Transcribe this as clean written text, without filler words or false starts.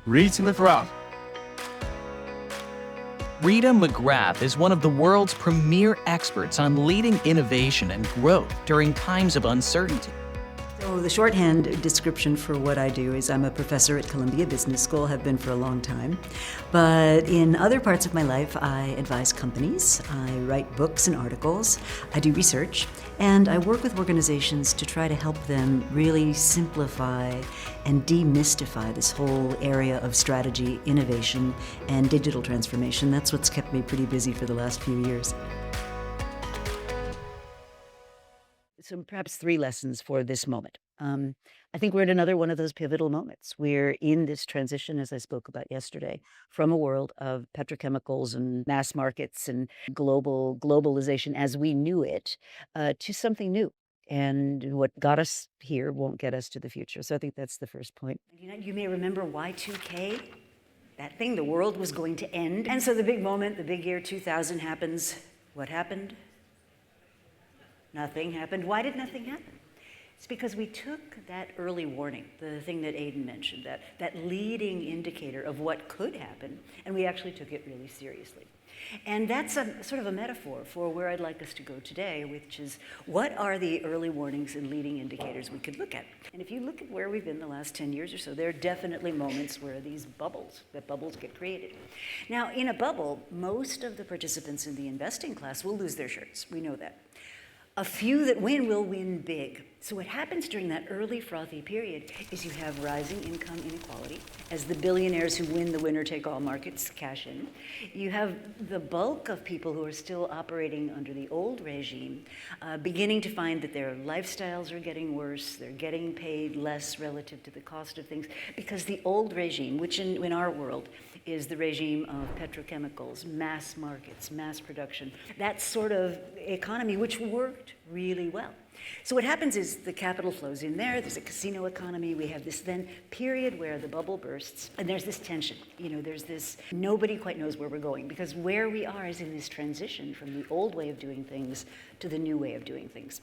Rita McGrath. Rita McGrath is one of the world's premier experts on leading innovation and growth during times of uncertainty. So the shorthand description for what I do is I'm a professor at Columbia Business School, have been for a long time. But in other parts of my life, I advise companies, I write books and articles, I do research, and I work with organizations to try to help them really simplify and demystify this whole area of strategy, innovation, and digital transformation. That's what's kept me pretty busy for the last few years. So perhaps three lessons for this moment. I think we're in another one of those pivotal moments. We're in this transition, as I spoke about yesterday, from a world of petrochemicals and mass markets and globalization as we knew it, to something new. And what got us here won't get us to the future. So I think that's the first point. You may remember Y2K, that thing, the world was going to end. And so the big moment, the big year 2000 happens. What happened? Nothing happened. Why did nothing happen? It's because we took that early warning, the thing that Aidan mentioned, that leading indicator of what could happen, and we actually took it really seriously. And that's a sort of a metaphor for where I'd like us to go today, which is what are the early warnings and leading indicators we could look at? And if you look at where we've been the last 10 years or so, there are definitely moments where these bubbles get created. Now, in a bubble, most of the participants in the investing class will lose their shirts. We know that. A few that win will win big. So what happens during that early frothy period is you have rising income inequality as the billionaires who win the winner-take-all markets cash in. You have the bulk of people who are still operating under the old regime beginning to find that their lifestyles are getting worse, they're getting paid less relative to the cost of things, because the old regime, which in our world is the regime of petrochemicals, mass markets, mass production, that sort of economy which worked really well. So what happens is the capital flows in there's a casino economy, we have this then period where the bubble bursts, and there's this tension. There's this, nobody quite knows where we're going, because where we are is in this transition from the old way of doing things to the new way of doing things.